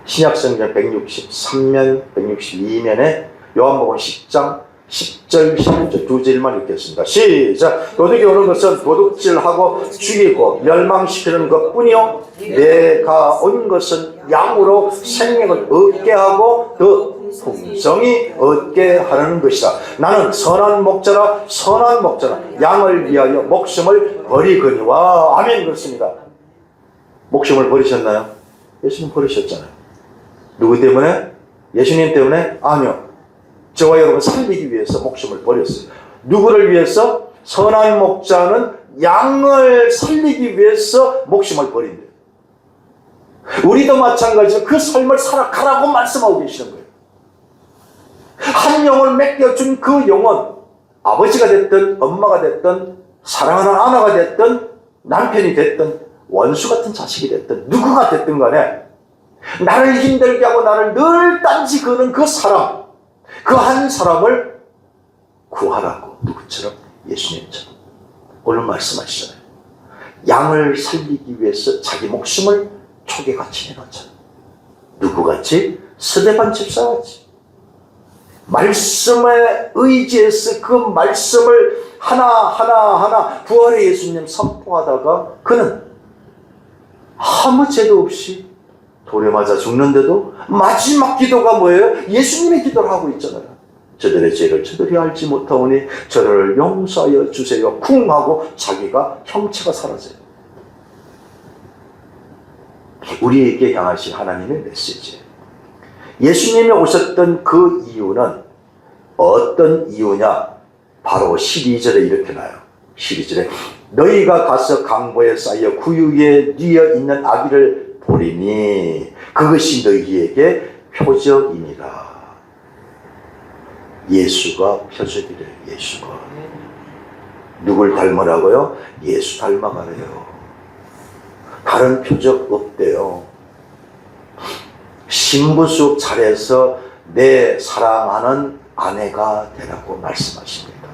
신약성경 163년 162년에 요한복음 10장 10절 11절 두 절만 읽겠습니다. 시작. 도둑이 오는 것은 도둑질하고 죽이고 멸망시키는 것뿐이요 내가 온 것은 양으로 생명을 얻게 하고 더 풍성히 얻게 하는 것이다. 나는 선한 목자라 양을 위하여 목숨을 버리거니와. 아멘. 그렇습니다. 목숨을 버리셨나요? 예수님 버리셨잖아요. 누구 때문에? 예수님 때문에? 아니요. 저와 여러분 살리기 위해서 목숨을 버렸어요. 누구를 위해서? 선한 목자는 양을 살리기 위해서 목숨을 버린대요. 우리도 마찬가지로 그 삶을 살아가라고 말씀하고 계시는 거예요. 한 영을 맡겨준 그 영은 아버지가 됐든 엄마가 됐든 사랑하는 아내가 됐든 남편이 됐든 원수 같은 자식이 됐든 누구가 됐든 간에 나를 힘들게 하고 나를 늘 딴지 그는 그 사람, 그 한 사람을 구하라고. 누구처럼? 예수님처럼. 오늘 말씀하시잖아요. 양을 살리기 위해서 자기 목숨을 초계같이 내놓잖아요. 누구같이? 스데반 집사같이. 말씀에 의지해서 그 말씀을 하나하나 부활의 예수님 선포하다가 그는 아무 죄도 없이 돌에 맞아 죽는데도 마지막 기도가 뭐예요? 예수님의 기도를 하고 있잖아요. 저들의 죄를 저들이 알지 못하오니 저들을 용서하여 주세요. 쿵 하고 자기가 형체가 사라져요. 우리에게 향하신 하나님의 메시지예요. 예수님이 오셨던 그 이유는 어떤 이유냐? 바로 12절에 이렇게 나요. 12절에 너희가 가서 강보에 쌓여 구유에 뉘어 있는 아기를 보리니 그것이 너희에게 표적이니라. 예수가 표적이래요. 예수가. 누굴 닮으라고요? 예수 닮아가래요. 다른 표적 없대요. 신부숙 잘해서 내 사랑하는 아내가 되라고 말씀하십니다.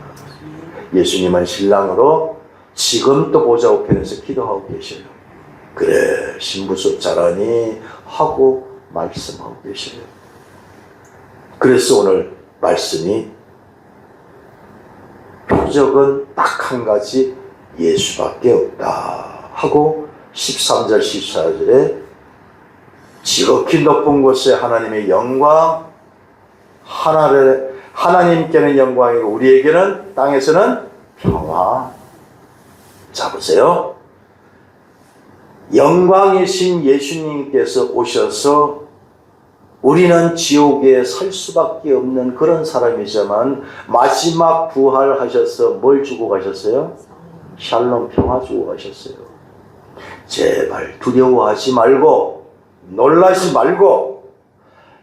예수님은 신랑으로 지금도 보좌 우편에서 기도하고 계셔요. 그래 신부숙 잘하니 하고 말씀하고 계셔요. 그래서 오늘 말씀이 표적은 딱 한 가지 예수밖에 없다 하고 13절 14절에 지극히 높은 곳에 하나님의 영광, 하나님께는 영광이고 우리에게는 땅에서는 평화. 자 보세요. 영광이신 예수님께서 오셔서 우리는 지옥에 살 수밖에 없는 그런 사람이지만 마지막 부활하셔서 뭘 주고 가셨어요? 샬롬 평화 주고 가셨어요. 제발 두려워하지 말고 놀라지 말고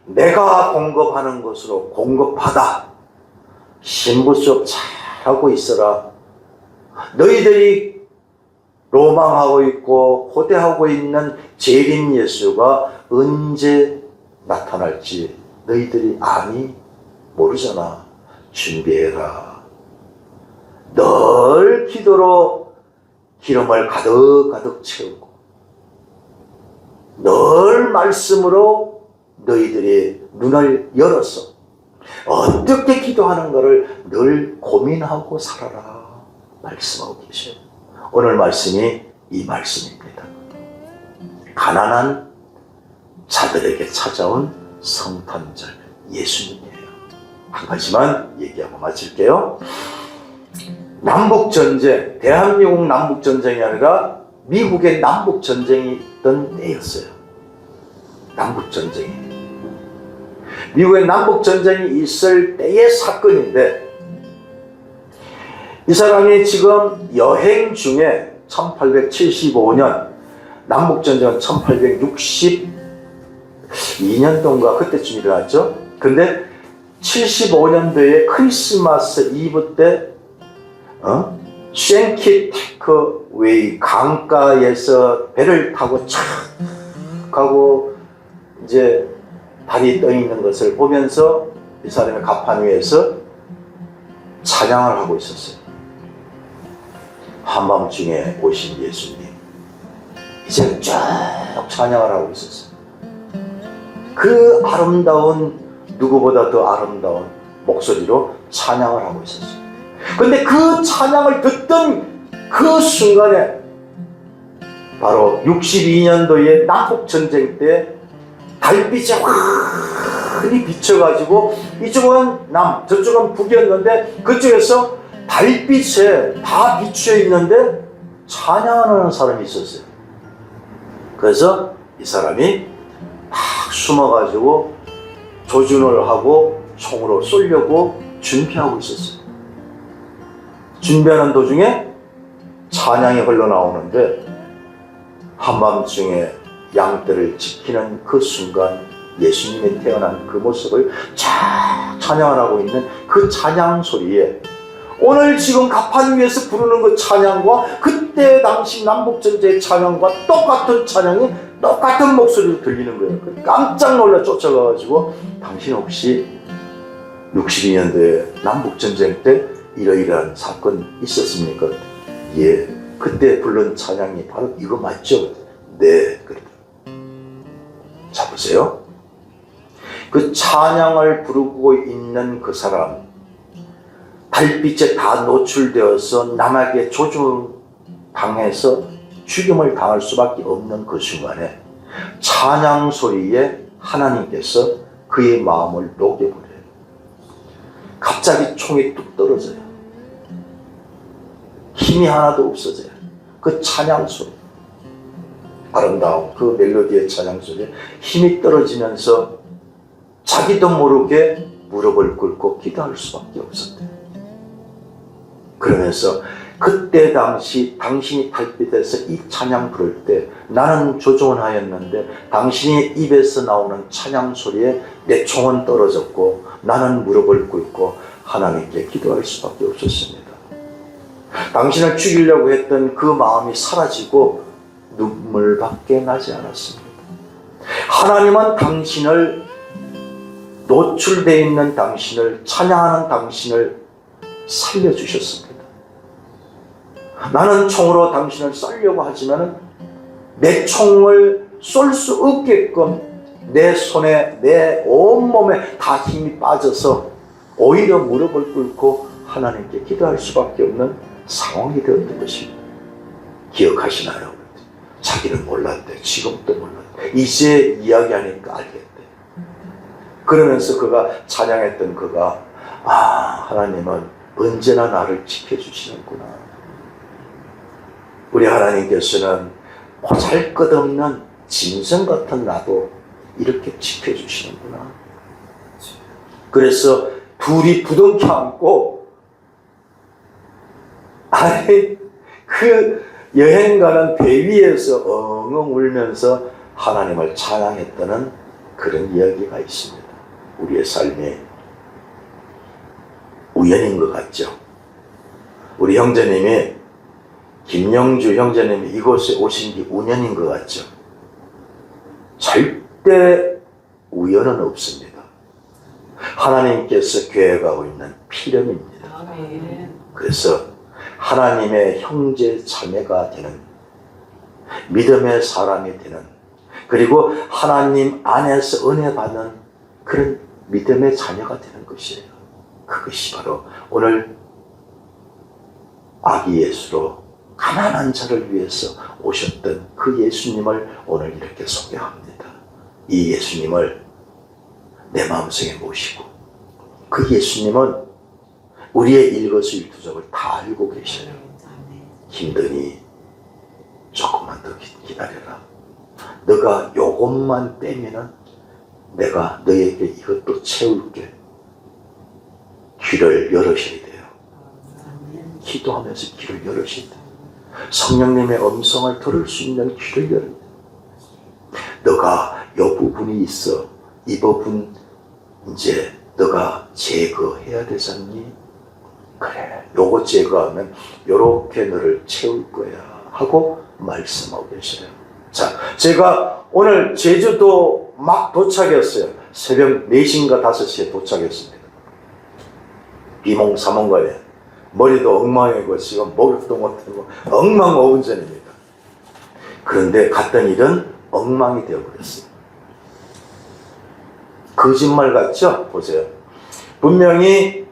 내가 공급하는 것으로 공급하다. 신부 수업 잘하고 있어라. 너희들이 로망하고 있고 고대하고 있는 재림 예수가 언제 나타날지 너희들이 아니 모르잖아. 준비해라. 늘 기도로 기름을 가득가득 채우고 늘 말씀으로 너희들이 눈을 열어서 어떻게 기도하는 것을 늘 고민하고 살아라 말씀하고 계셔요. 오늘 말씀이 이 말씀입니다. 가난한 자들에게 찾아온 성탄절 예수님이에요. 한 가지만 얘기하고 마칠게요. 남북전쟁, 대한민국 남북전쟁이 아니라 미국의 남북전쟁이 있던 때였어요. 남북전쟁이. 미국의 남북전쟁이 있을 때의 사건인데, 이 사람이 지금 여행 중에 1875년, 남북전쟁은 1862년도인가 그때쯤 일어났죠. 근데 75년도에 크리스마스 이브 때 쉔키테크 웨이 강가에서 배를 타고 촥 가고 이제 달이 떠 있는 것을 보면서 이 사람의 가판 위에서 찬양을 하고 있었어요. 한밤중에 오신 예수님, 이제 쭉 찬양을 하고 있었어요. 그 아름다운, 누구보다 더 아름다운 목소리로 찬양을 하고 있었어요. 근데 그 찬양을 듣던 그 순간에 바로 62년도에 남북전쟁 때 달빛이 환히 비쳐가지고 이쪽은 남, 저쪽은 북이었는데 그쪽에서 달빛에 다 비추어 있는데 찬양하는 사람이 있었어요. 그래서 이 사람이 막 숨어가지고 조준을 하고 총으로 쏘려고 준비하고 있었어요. 준비하는 도중에 찬양이 흘러나오는데 한밤중에 양떼를 지키는 그 순간 예수님이 태어난 그 모습을 쫙 찬양을 하고 있는 그 찬양 소리에 오늘 지금 가판 위에서 부르는 그 찬양과 그때 당시 남북전쟁의 찬양과 똑같은 찬양이 똑같은 목소리로 들리는 거예요. 깜짝 놀라 쫓아가가지고 당신 혹시 62년도에 남북전쟁 때 이러이러한 사건 있었습니까? 예, 그때 부른 찬양이 바로 이거 맞죠? 네, 그랬더라고요. 자, 보세요. 그 찬양을 부르고 있는 그 사람, 달빛에 다 노출되어서 남에게 조종을 당해서 죽임을 당할 수밖에 없는 그 순간에 찬양 소리에 하나님께서 그의 마음을 녹여버려요. 갑자기 총이 뚝 떨어져요. 힘이 하나도 없어져요. 그 찬양 소리, 아름다운 그 멜로디의 찬양 소리에 힘이 떨어지면서 자기도 모르게 무릎을 꿇고 기도할 수밖에 없었대요. 그러면서 그때 당시 당신이 달빛에서 이 찬양 부를 때 나는 조종을 하였는데 당신이 입에서 나오는 찬양 소리에 내 총은 떨어졌고 나는 무릎을 꿇고 하나님께 기도할 수밖에 없었습니다. 당신을 죽이려고 했던 그 마음이 사라지고 눈물밖에 나지 않았습니다. 하나님은 당신을, 노출되어 있는 당신을, 찬양하는 당신을 살려주셨습니다. 나는 총으로 당신을 쏘려고 하지만 내 총을 쏠 수 없게끔 내 손에, 내 온몸에 다 힘이 빠져서 오히려 무릎을 꿇고 하나님께 기도할 수밖에 없는 상황이 되었던 것입니다. 기억하시나요? 자기는 몰랐대. 지금도 몰랐대. 이제 이야기하니까 알겠대. 그러면서 그가 찬양했던 그가, 아, 하나님은 언제나 나를 지켜주시는구나. 우리 하나님께서는 보잘것없는 짐승 같은 나도 이렇게 지켜주시는구나. 그래서 둘이 부둥켜 안고, 아니, 그 여행 가는 배 위에서 엉엉 울면서 하나님을 찬양했다는 그런 이야기가 있습니다. 우리의 삶이 우연인 것 같죠? 우리 형제님이, 김영주 형제님이 이곳에 오신 게 우연인 것 같죠? 절대 우연은 없습니다. 하나님께서 계획하고 있는 필연입니다. 그래서 하나님의 형제 자매가 되는, 믿음의 사람이 되는, 그리고 하나님 안에서 은혜 받는 그런 믿음의 자녀가 되는 것이에요. 그것이 바로 오늘 아기 예수로 가난한 자를 위해서 오셨던 그 예수님을 오늘 이렇게 소개합니다. 이 예수님을 내 마음속에 모시고 그 예수님은 우리의 일거수일투족을 다 알고 계셔요. 힘드니 조금만 더 기다려라. 너가 요것만 빼면은 내가 너에게 이것도 채울게. 귀를 열으셔야 돼요. 기도하면서 귀를 열으셔야 돼요. 성령님의 음성을 들을 수 있는 귀를 열어야 돼요. 너가 요 부분이 있어. 이 부분 이제 너가 제거해야 되잖니? 그래, 요거 제거하면 요렇게 너를 채울 거야 하고 말씀하고 계셔요. 자, 제가 오늘 제주도 막 도착했어요. 새벽 4시인가 5시에 도착했습니다. 비몽사몽간에 머리도 엉망이고 지금 목욕도 못하고 엉망어운전입니다. 그런데 갔던 일은 엉망이 되어버렸어요. 거짓말 같죠? 보세요. 분명히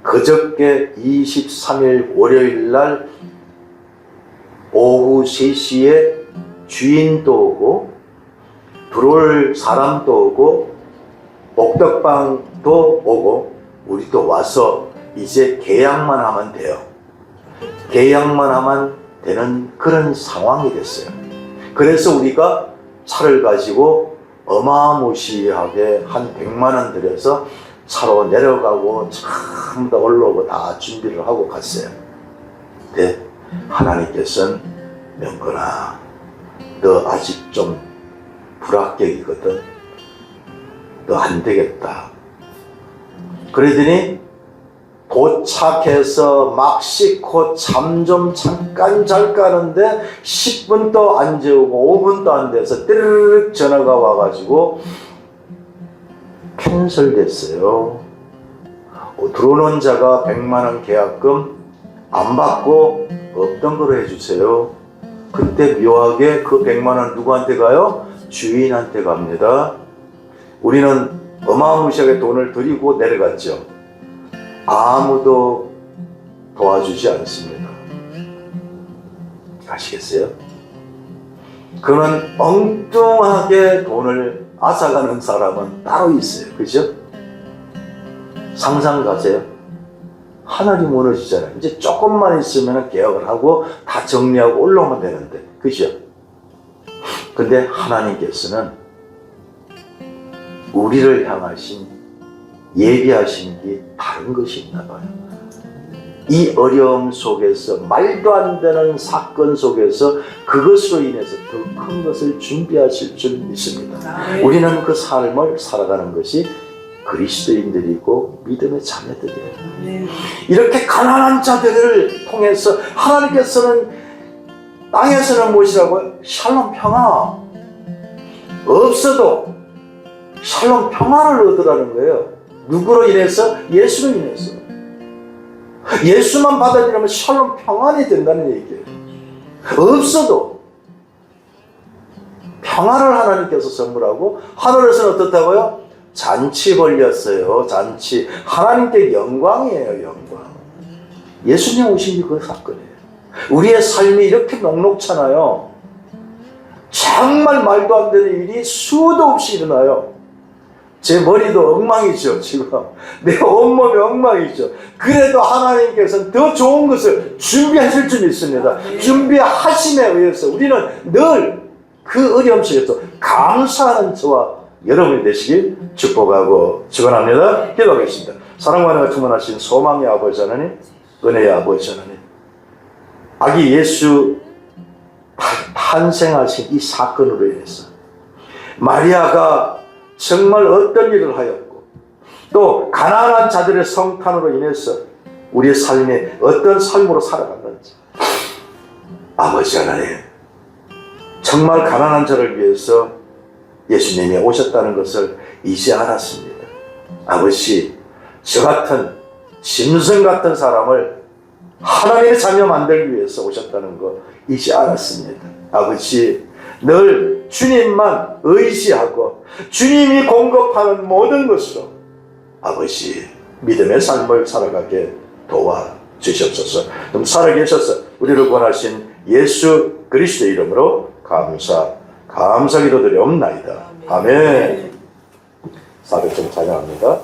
그저께 23일 월요일 날 오후 3시에 주인도 오고 들어올 사람도 오고 복덕방도 오고 우리도 와서 이제 계약만 하면 돼요. 계약만 하면 되는 그런 상황이 됐어요. 그래서 우리가 차를 가지고 어마무시하게 한 100만 원 들여서 차로 내려가고 전부 다 올라오고 다 준비를 하고 갔어요. 근데 하나님께서는 명건아, 너 아직 좀 불합격이거든. 너 안 되겠다. 그러더니 도착해서 막 씻고 잠 좀 잠깐 잘 까는데 10분도 안 재우고 5분도 안 돼서 띠르륵 전화가 와가지고 캔슬됐어요. 들어오는 자가 100만 원 계약금 안 받고 없던 거로 해주세요. 그때 묘하게 그 100만 원 누구한테 가요? 주인한테 갑니다. 우리는 어마무시하게 돈을 드리고 내려갔죠. 아무도 도와주지 않습니다. 아시겠어요? 그는 엉뚱하게 돈을 앗아가는 사람은 따로 있어요. 그죠? 상상 가세요. 하늘이 무너지잖아요. 이제 조금만 있으면 계약을 하고 다 정리하고 올라오면 되는데, 그죠? 근데 하나님께서는 우리를 향하신 예비하신 게 다른 것이 있나 봐요. 이 어려움 속에서 말도 안 되는 사건 속에서 그것으로 인해서 더 큰 것을 준비하실 줄 믿습니다. 우리는 그 삶을 살아가는 것이 그리스도인들이고 믿음의 자녀들이에요. 이렇게 가난한 자들을 통해서 하나님께서는 땅에서는 무엇이라고요? 샬롬 평화. 없어도 샬롬 평화를 얻으라는 거예요. 누구로 인해서? 예수로 인해서. 예수만 받아들이면 샬롬 평안이 된다는 얘기예요. 없어도 평화를 하나님께서 선물하고, 하늘에서는 어떻다고요? 잔치 벌렸어요. 잔치. 하나님께 영광이에요. 영광. 예수님 오신 게 그 사건이에요. 우리의 삶이 이렇게 녹록잖아요. 정말 말도 안 되는 일이 수도 없이 일어나요. 제 머리도 엉망이죠. 지금 내 온몸이 엉망이죠. 그래도 하나님께서는 더 좋은 것을 준비하실 줄 믿습니다. 준비하심에 의해서 우리는 늘 그 어려움 속에서 감사하는 저와 여러분이 되시길 축복하고 축원합니다. 기도하겠습니다. 사랑과 충만하신 소망의 아버지 하나님, 은혜의 아버지 하나님, 아기 예수 탄생하신 이 사건으로 인해서 마리아가 정말 어떤 일을 하였고, 또 가난한 자들의 성탄으로 인해서 우리의 삶이 어떤 삶으로 살아갔는지, 아버지 하나님, 정말 가난한 자를 위해서 예수님이 오셨다는 것을 이제 알았습니다. 아버지, 저 같은 짐승 같은 사람을 하나님의 자녀 만들기 위해서 오셨다는 거 이제 알았습니다. 아버지, 늘 주님만 의지하고 주님이 공급하는 모든 것으로 아버지 믿음의 삶을 살아가게 도와 주시옵소서. 좀 살아계셔서 우리를 구원하신 예수 그리스도의 이름으로 감사 기도드리옵나이다. 아멘. 400점 찬양합니다.